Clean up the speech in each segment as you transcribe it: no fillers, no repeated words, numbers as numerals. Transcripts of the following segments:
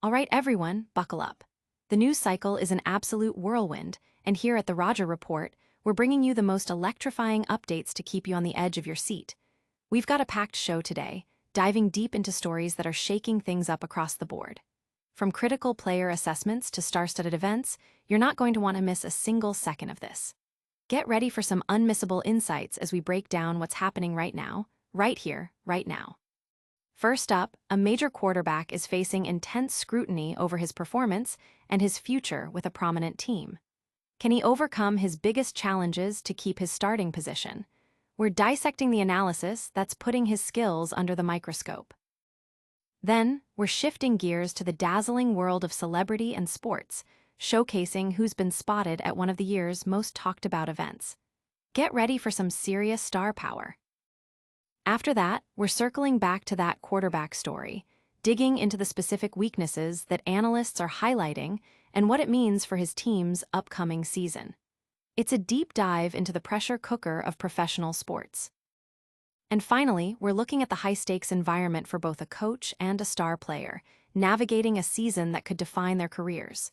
All right, everyone, buckle up. The news cycle is an absolute whirlwind, and here at the Roger Report, we're bringing you the most electrifying updates to keep you on the edge of your seat. We've got a packed show today, diving deep into stories that are shaking things up across the board. From critical player assessments to star-studded events, you're not going to want to miss a single second of this. Get ready for some unmissable insights as we break down what's happening right now, right here, right now. First up, a major quarterback is facing intense scrutiny over his performance and his future with a prominent team. Can he overcome his biggest challenges to keep his starting position? We're dissecting the analysis that's putting his skills under the microscope. Then, we're shifting gears to the dazzling world of celebrity and sports, showcasing who's been spotted at one of the year's most talked about events. Get ready for some serious star power. After that, we're circling back to that quarterback story, digging into the specific weaknesses that analysts are highlighting and what it means for his team's upcoming season. It's a deep dive into the pressure cooker of professional sports. And finally, we're looking at the high-stakes environment for both a coach and a star player, navigating a season that could define their careers.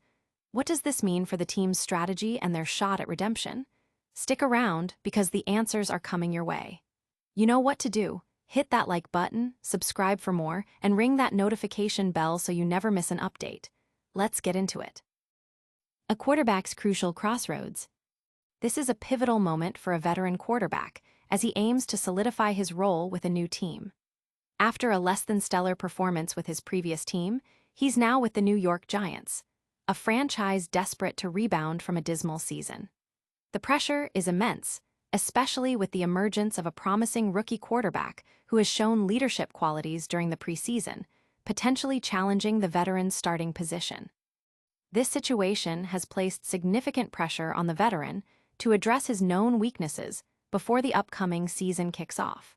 What does this mean for the team's strategy and their shot at redemption? Stick around, because the answers are coming your way. You know what to do. Hit that like button, subscribe for more, and ring that notification bell so you never miss an update. Let's get into it. A quarterback's crucial crossroads. This is a pivotal moment for a veteran quarterback as he aims to solidify his role with a new team. After a less-than-stellar performance with his previous team, he's now with the New York Giants, a franchise desperate to rebound from a dismal season. The pressure is immense, especially with the emergence of a promising rookie quarterback who has shown leadership qualities during the preseason, potentially challenging the veteran's starting position. This situation has placed significant pressure on the veteran to address his known weaknesses before the upcoming season kicks off.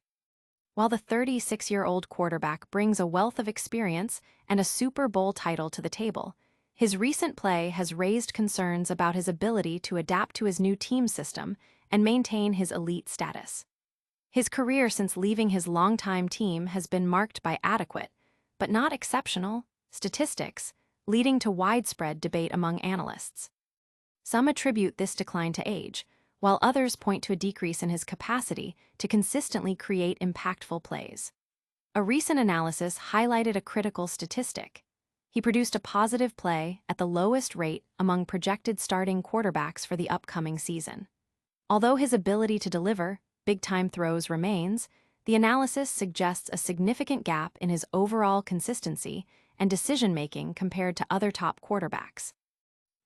While the 36-year-old quarterback brings a wealth of experience and a Super Bowl title to the table, his recent play has raised concerns about his ability to adapt to his new team system and maintain his elite status. His career since leaving his longtime team has been marked by adequate, but not exceptional, statistics, leading to widespread debate among analysts. Some attribute this decline to age, while others point to a decrease in his capacity to consistently create impactful plays. A recent analysis highlighted a critical statistic. He produced a positive play at the lowest rate among projected starting quarterbacks for the upcoming season. Although his ability to deliver big-time throws remains, the analysis suggests a significant gap in his overall consistency and decision-making compared to other top quarterbacks.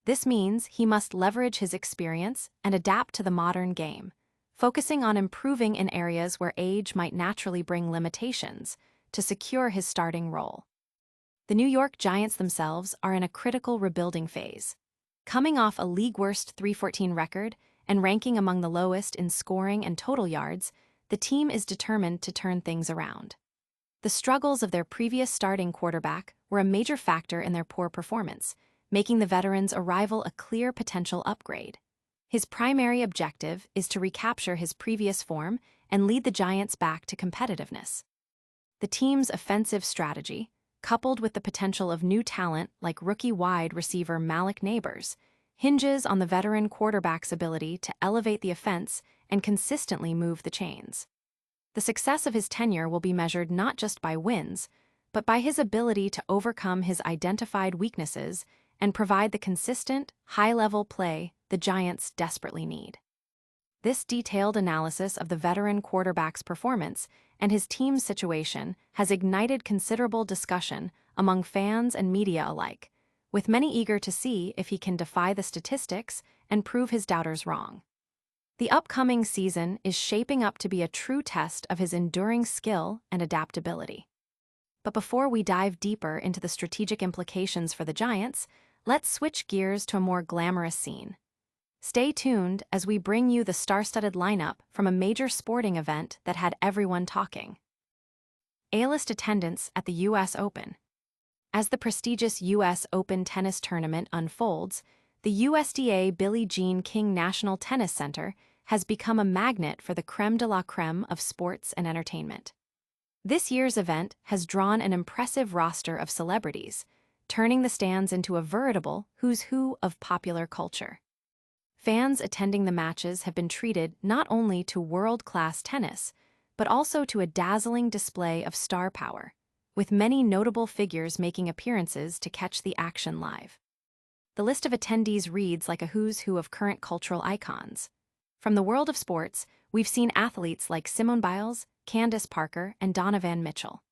This means he must leverage his experience and adapt to the modern game, focusing on improving in areas where age might naturally bring limitations to secure his starting role. The New York Giants themselves are in a critical rebuilding phase. Coming off a league-worst 3-14 record and ranking among the lowest in scoring and total yards, the team is determined to turn things around. The struggles of their previous starting quarterback were a major factor in their poor performance, making the veteran's arrival a clear potential upgrade. His primary objective is to recapture his previous form and lead the Giants back to competitiveness. The team's offensive strategy, coupled with the potential of new talent like rookie wide receiver Malik Neighbors, hinges on the veteran quarterback's ability to elevate the offense and consistently move the chains. The success of his tenure will be measured not just by wins, but by his ability to overcome his identified weaknesses and provide the consistent, high-level play the Giants desperately need. This detailed analysis of the veteran quarterback's performance and his team's situation has ignited considerable discussion among fans and media alike, with many eager to see if he can defy the statistics and prove his doubters wrong. The upcoming season is shaping up to be a true test of his enduring skill and adaptability. But before we dive deeper into the strategic implications for the Giants, let's switch gears to a more glamorous scene. Stay tuned as we bring you the star-studded lineup from a major sporting event that had everyone talking. A-list attendance at the U.S. Open. As the prestigious U.S. Open tennis tournament unfolds, the USDA Billie Jean King National Tennis Center has become a magnet for the crème de la crème of sports and entertainment. This year's event has drawn an impressive roster of celebrities, turning the stands into a veritable who's who of popular culture. Fans attending the matches have been treated not only to world-class tennis, but also to a dazzling display of star power, with many notable figures making appearances to catch the action live. The list of attendees reads like a who's who of current cultural icons. From the world of sports, we've seen athletes like Simone Biles, Candace Parker, and Donovan Mitchell.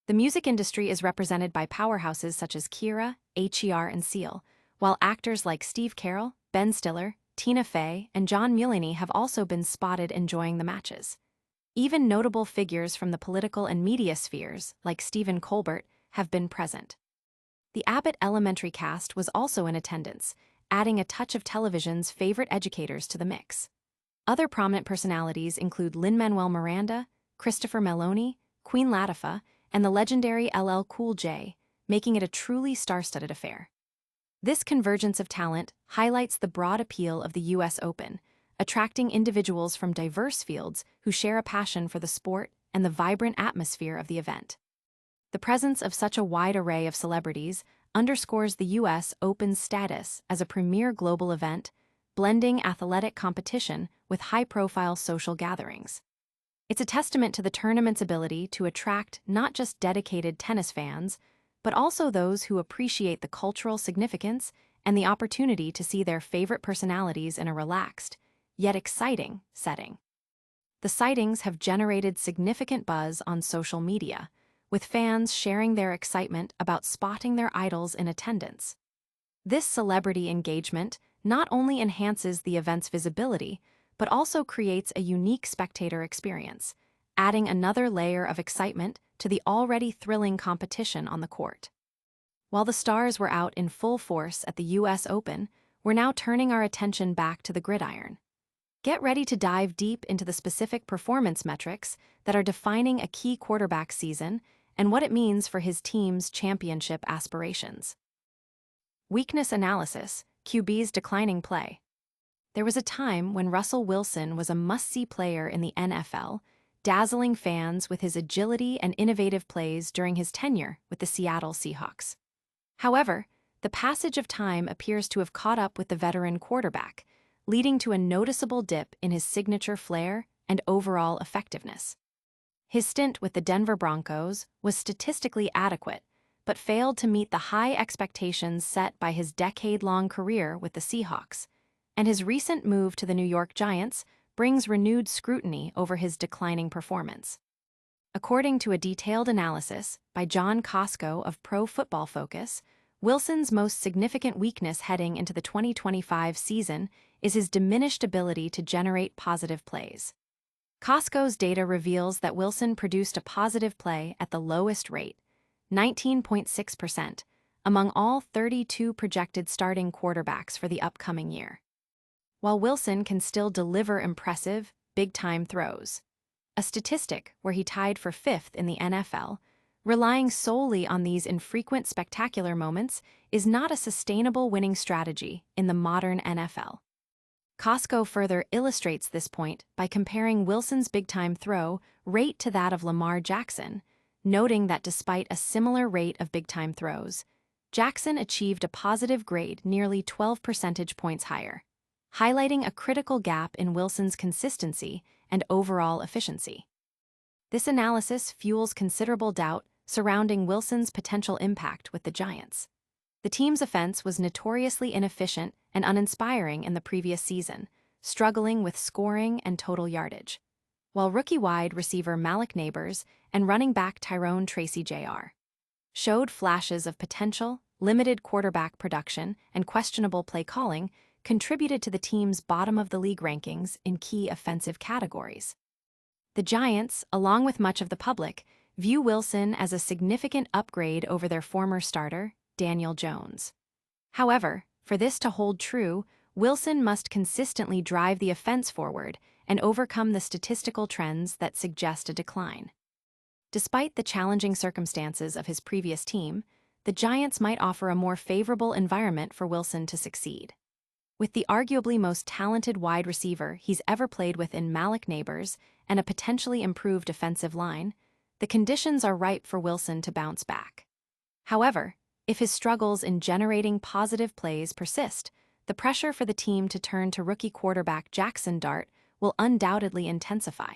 The music industry is represented by powerhouses such as Kira, H.E.R., and Seal, while actors like Steve Carell, Ben Stiller, Tina Fey, and John Mulaney have also been spotted enjoying the matches. Even notable figures from the political and media spheres, like Stephen Colbert, have been present. The Abbott Elementary cast was also in attendance, adding a touch of television's favorite educators to the mix. Other prominent personalities include Lin-Manuel Miranda, Christopher Meloni, Queen Latifah, and the legendary LL Cool J, making it a truly star-studded affair. This convergence of talent highlights the broad appeal of the U.S. Open, attracting individuals from diverse fields who share a passion for the sport and the vibrant atmosphere of the event. The presence of such a wide array of celebrities underscores the U.S. Open's status as a premier global event, blending athletic competition with high-profile social gatherings. It's a testament to the tournament's ability to attract not just dedicated tennis fans, but also those who appreciate the cultural significance and the opportunity to see their favorite personalities in a relaxed, yet exciting, setting. The sightings have generated significant buzz on social media, with fans sharing their excitement about spotting their idols in attendance. This celebrity engagement not only enhances the event's visibility, but also creates a unique spectator experience, adding another layer of excitement to the already thrilling competition on the court. While the stars were out in full force at the U.S. Open, we're now turning our attention back to the gridiron. Get ready to dive deep into the specific performance metrics that are defining a key quarterback's season and what it means for his team's championship aspirations. Weakness analysis: QB's declining play. There was a time when Russell Wilson was a must-see player in the NFL, dazzling fans with his agility and innovative plays during his tenure with the Seattle Seahawks. However, the passage of time appears to have caught up with the veteran quarterback, leading to a noticeable dip in his signature flair and overall effectiveness. His stint with the Denver Broncos was statistically adequate, but failed to meet the high expectations set by his decade-long career with the Seahawks, and his recent move to the New York Giants brings renewed scrutiny over his declining performance. According to a detailed analysis by John Costco of Pro Football Focus, Wilson's most significant weakness heading into the 2025 season is his diminished ability to generate positive plays. Costco's data reveals that Wilson produced a positive play at the lowest rate, 19.6%, among all 32 projected starting quarterbacks for the upcoming year. While Wilson can still deliver impressive, big-time throws, a statistic where he tied for fifth in the NFL, relying solely on these infrequent spectacular moments is not a sustainable winning strategy in the modern NFL. Costco further illustrates this point by comparing Wilson's big-time throw rate to that of Lamar Jackson, noting that despite a similar rate of big-time throws, Jackson achieved a positive grade nearly 12 percentage points higher, highlighting a critical gap in Wilson's consistency and overall efficiency. This analysis fuels considerable doubt surrounding Wilson's potential impact with the Giants. The team's offense was notoriously inefficient and uninspiring in the previous season, struggling with scoring and total yardage, while rookie wide receiver Malik Neighbors and running back Tyrone Tracy Jr. showed flashes of potential, limited quarterback production, and questionable play calling contributed to the team's bottom-of-the-league rankings in key offensive categories. The Giants, along with much of the public, view Wilson as a significant upgrade over their former starter, Daniel Jones. However, for this to hold true, Wilson must consistently drive the offense forward and overcome the statistical trends that suggest a decline. Despite the challenging circumstances of his previous team, the Giants might offer a more favorable environment for Wilson to succeed. With the arguably most talented wide receiver he's ever played with in Malik Neighbors and a potentially improved defensive line, the conditions are ripe for Wilson to bounce back. However, If his struggles in generating positive plays persist, the pressure for the team to turn to rookie quarterback Jackson Dart will undoubtedly intensify.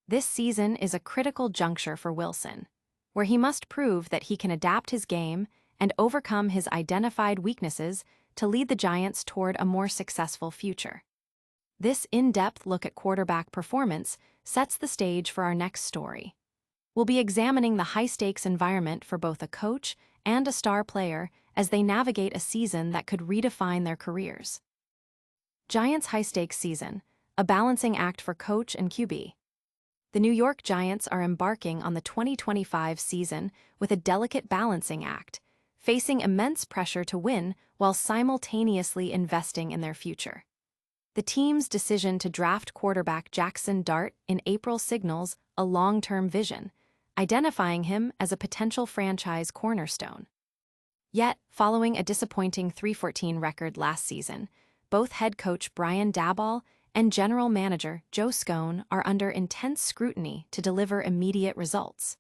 This season is a critical juncture for Wilson, where he must prove that he can adapt his game and overcome his identified weaknesses to lead the Giants toward a more successful future. This in-depth look at quarterback performance sets the stage for our next story. We'll be examining the high-stakes environment for both a coach and a star player as they navigate a season that could redefine their careers. Giants' high-stakes season, a balancing act for coach and QB. The New York Giants are embarking on the 2025 season with a delicate balancing act, facing immense pressure to win while simultaneously investing in their future. The team's decision to draft quarterback Jackson Dart in April signals a long-term vision, identifying him as a potential franchise cornerstone. Yet, following a disappointing 3-14 record last season, both head coach Brian Daboll and general manager Joe Scone are under intense scrutiny to deliver immediate results.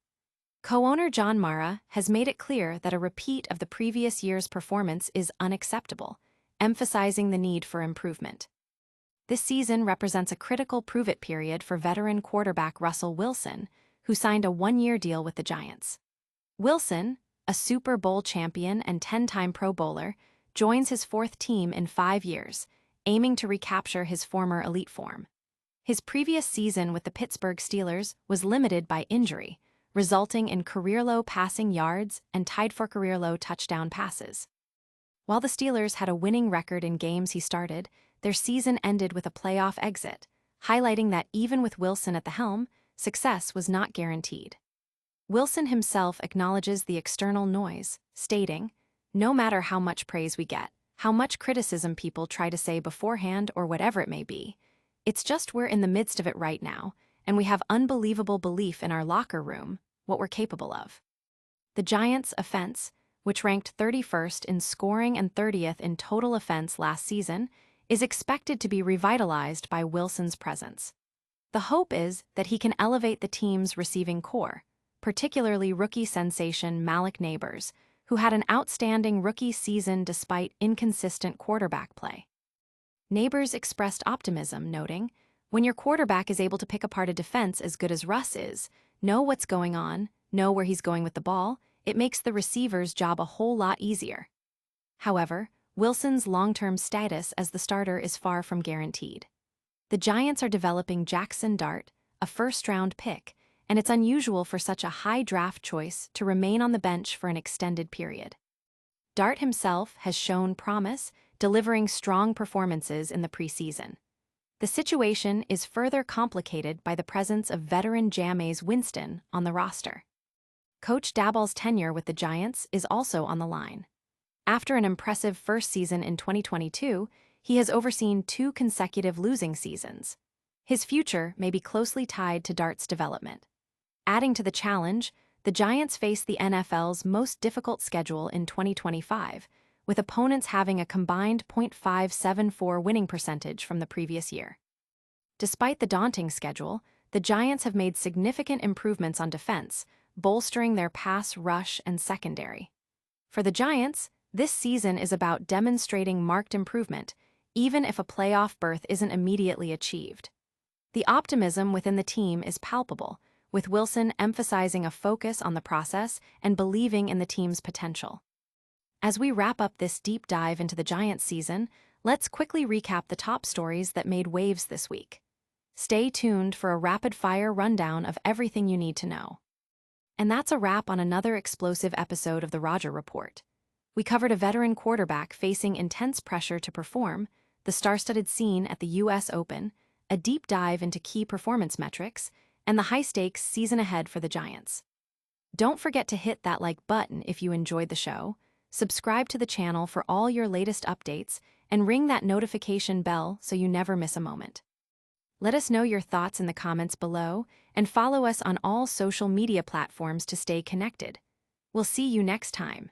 Co-owner John Mara has made it clear that a repeat of the previous year's performance is unacceptable, emphasizing the need for improvement. This season represents a critical prove-it period for veteran quarterback Russell Wilson, who signed a one-year deal with the Giants. Wilson, a Super Bowl champion and 10-time Pro Bowler, joins his fourth team in 5 years, aiming to recapture his former elite form. His previous season with the Pittsburgh Steelers was limited by injury, resulting in career-low passing yards and tied for career-low touchdown passes. While the Steelers had a winning record in games he started, their season ended with a playoff exit, highlighting that even with Wilson at the helm, success was not guaranteed. Wilson himself acknowledges the external noise, stating, "No matter how much praise we get, how much criticism people try to say beforehand or whatever it may be, it's just we're in the midst of it right now, and we have unbelievable belief in our locker room, what we're capable of." The Giants' offense, which ranked 31st in scoring and 30th in total offense last season, is expected to be revitalized by Wilson's presence. The hope is that he can elevate the team's receiving core, particularly rookie sensation Malik Nabers, who had an outstanding rookie season despite inconsistent quarterback play. Nabers expressed optimism, noting, "When your quarterback is able to pick apart a defense as good as Russ is, know what's going on, know where he's going with the ball, it makes the receiver's job a whole lot easier." However, Wilson's long-term status as the starter is far from guaranteed. The Giants are developing Jackson Dart, a first-round pick, and it's unusual for such a high draft choice to remain on the bench for an extended period. Dart himself has shown promise, delivering strong performances in the preseason. The situation is further complicated by the presence of veteran Jameis Winston on the roster. Coach Daboll's tenure with the Giants is also on the line. After an impressive first season in 2022, he has overseen 2 consecutive losing seasons. His future may be closely tied to Dart's development. Adding to the challenge, the Giants face the NFL's most difficult schedule in 2025, with opponents having a combined .574 winning percentage from the previous year. Despite the daunting schedule, the Giants have made significant improvements on defense, bolstering their pass rush and secondary. For the Giants, this season is about demonstrating marked improvement, even if a playoff berth isn't immediately achieved. The optimism within the team is palpable, with Wilson emphasizing a focus on the process and believing in the team's potential. As we wrap up this deep dive into the Giants season, let's quickly recap the top stories that made waves this week. Stay tuned for a rapid-fire rundown of everything you need to know. And that's a wrap on another explosive episode of the Roger Report. We covered a veteran quarterback facing intense pressure to perform, the star-studded scene at the U.S. Open, a deep dive into key performance metrics, and the high-stakes season ahead for the Giants. Don't forget to hit that like button if you enjoyed the show, subscribe to the channel for all your latest updates, and ring that notification bell so you never miss a moment. Let us know your thoughts in the comments below, and follow us on all social media platforms to stay connected. We'll see you next time.